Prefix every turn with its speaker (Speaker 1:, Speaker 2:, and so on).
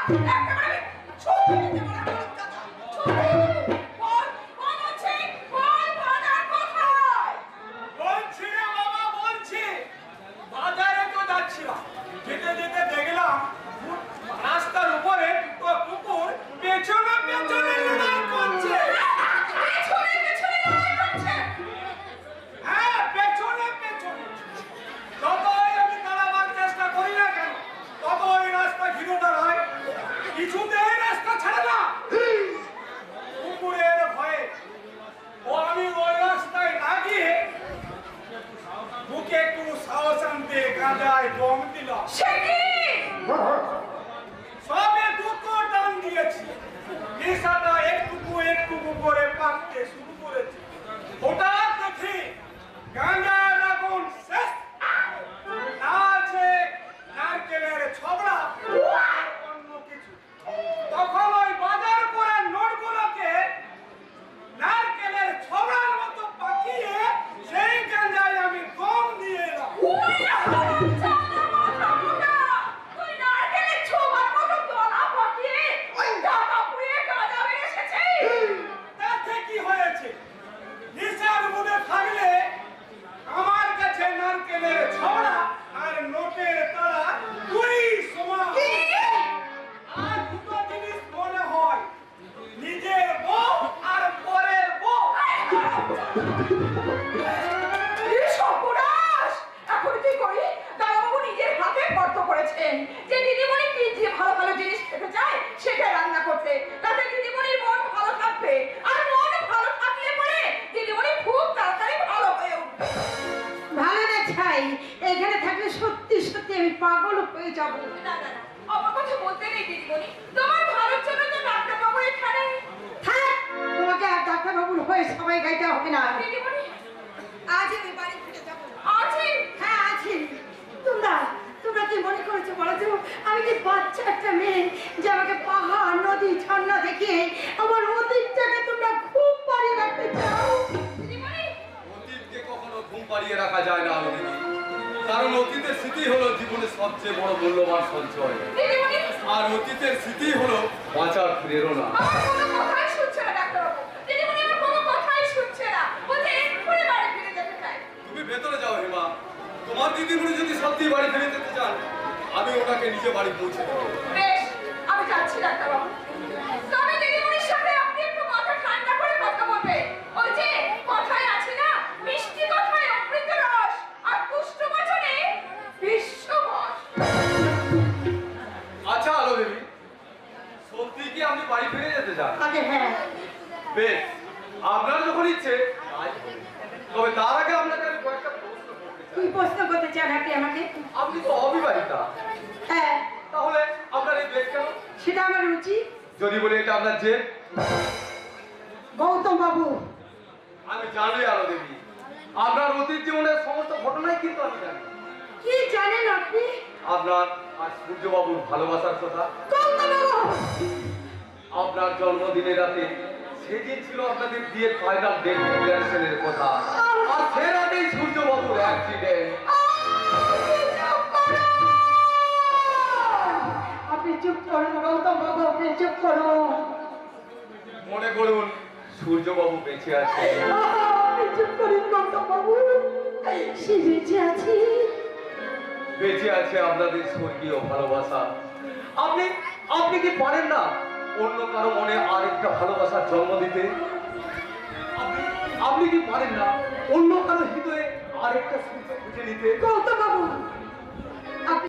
Speaker 1: একেবারে ছুটি দিতে বলা বল দাদা ছুটি বল বল আছে বল বাজার কোথায়
Speaker 2: বলছি রে বাবা বলছি বাজারে তো যাচ্ছিলাম যেতে যেতে দেখলাম রাস্তার উপরে তো কুকুর পেছনে পেছনে লড়াই করছে
Speaker 1: পেছনে পেছনে লড়াই করছে
Speaker 2: হ্যাঁ পেছনে পেছনে যতই আমি দাঁড়াবার চেষ্টা করি না কেন ততই রাস্তা ঘিরে দাঁড়ায় কিছুতেই রাস্তা ছাড়ে না কুকুরের ভয়ে ও আমি ওই রাস্তায় না গিয়ে বুকে একটু সাহস আনতে গাঁজায় দম দিলাম
Speaker 1: সে কি
Speaker 2: সবে দুটো টান দিয়েছি নেশাটা একটুকু একটুকু করে পাকতে শুরু করেছে হঠাৎ দেখি গাঁজার আগুন শেষ না আছে নারকেলের ছবড়া অন্য কিছু তখন ওই বাজার করা নোটগুলোকে নারকেলের ছবড়ার মতো পাকিয়ে সেই গাঁজায় আমি দম দিয়ে এলাম
Speaker 1: তুই নারকেলের ছোবার মতো গলা পাকিয়ে ওই টাকা পুড়িয়ে গাঁজা বের এসেছে
Speaker 2: তাতে কি হয়েছে নেশার মধ্যে থাকলে আমার কাছে নারকেলের ছড়া আর নোটের তারা দুই সমান আর দুটো জিনিস মনে হয় নিজের বউ আর পরের বউ
Speaker 1: এখন কি করি দাদাবাবু নিজের হাতে ফর্দ করেছেন যে দিদিমণি কি যে ভালো ভালো জিনিস খেতে চায় সেটা রান্না করতে তাতে দিদিমণির মন ভালো থাকবে আর মন ভালো থাকলে পরে দিদিমণি খুব তাড়াতাড়ি ভালো হয়ে উঠবে
Speaker 3: ভালো না ছাই এখানে থাকলে সত্যি সত্যি আমি পাগল হয়ে যাব
Speaker 1: না না না আমার কথা বলতে নেই দিদিমণি তোমার ভালোর জন্য তো ডাক্তারবাবু এখানে
Speaker 3: থাক তোমাকে আর ডাক্তারবাবুর হয়ে সবাই গাইতে হবে না
Speaker 1: দিদিমণি
Speaker 3: আজ আমি বাড়ি ফিরে যাব
Speaker 1: আছে
Speaker 3: হ্যাঁ আছি তোমরা তোমরা কি মনে করেছো বলো তো আমি কি বাচ্চা একটা মেয়ে যে আমাকে পাহাড় নদী ঝর্ণা দেখিয়ে আমার অতীতটাকে তোমরা খুব বাড়িয়ে রাখতে চাও
Speaker 1: দিদিমণি
Speaker 4: অতীতকে কখনো ঘুম পাড়িয়ে রাখা যায় না আলোদিনী কারণ অতীতের স্মৃতি হলো জীবনের সবচেয়ে বড় মূল্যবান সঞ্চয়
Speaker 1: দিদিমণি
Speaker 4: আর অতীতের স্মৃতি হলো বাঁচার প্রেরণা
Speaker 1: আমার কোনো কথাই শুনছে না ডাক্তারবাবু দিদিমণি আমার কোনো কথাই শুনছে না বলছে এক্ষুনি বাড়ি ফিরে যেতে চাই
Speaker 4: তুমি ভেতরে যাও হেমা তোমার দিদিমণি যদি সত্যি বাড়ি ফিরে যেতে চান আমি ওনাকে নিজে বাড়ি পৌঁছে দেবো
Speaker 1: বেশ আমি যাচ্ছি ডাক্তারবাবু তবে দিদিমণির সাথে আপনি একটু মাথা ঠান্ডা করে কথা বলবে ওই যে কথায় আছে না মিষ্টি কথায় অমৃত রস আর পুষ্ট বচনে বিশ্ববশ
Speaker 4: আচ্ছা আলোদেবী সত্যি কি আপনি বাড়ি ফিরে যেতে চান
Speaker 3: আগে হ্যাঁ
Speaker 4: বেশ আপনার যখন ইচ্ছে তাই করুন। তবে তার আগে আপনাকে আমি কয়েকটা প্রশ্ন করতে
Speaker 3: কি
Speaker 4: চাই
Speaker 3: প্রশ্ন করতে চান আপনি আমাকে
Speaker 4: আপনি তো অবিবাহিতা
Speaker 3: হ্যাঁ
Speaker 4: তাহলে আপনার এই বেগ কেন
Speaker 3: সেটা আমার রুচি
Speaker 4: যদি বলি এটা আপনার জেদ
Speaker 3: গৌতম বাবু
Speaker 4: আমি জানি আলো দেবী আপনার অতীত জীবনের সমস্ত ঘটনাই কিন্তু আমি জানি
Speaker 3: কি জানেন আপনি
Speaker 4: আপনার আর সূর্যবাবুর ভালোবাসার কথা
Speaker 3: গৌতম বাবু
Speaker 4: আপনার জন্মদিনের রাতে সেদিন ছিল আপনাদের বিয়ের ফাইনাল ডেট ডিক্লারেশনের কথা আর সে রাতেই সূর্যবাবুর অ্যাক্সিডেন্ট
Speaker 3: আপনি চুপ করুন গৌতম বাবু আপনি চুপ করুন
Speaker 4: মনে করুন সূর্যবাবু বেঁচে আছে
Speaker 3: আপনি চুপ করুন গৌতম বাবু সে বেঁচে আছে
Speaker 4: বেঁচে আছে আপনাদের স্বর্গীয় ভালোবাসা আপনি আপনি কি পারেন না অন্য কারো মনে আরেকটা ভালোবাসার জন্ম দিতে আপনি কি পারেন না অন্য কারো হৃদয়ে আরেকটা সূর্য খুঁজে নিতে
Speaker 3: গৌতম বাবু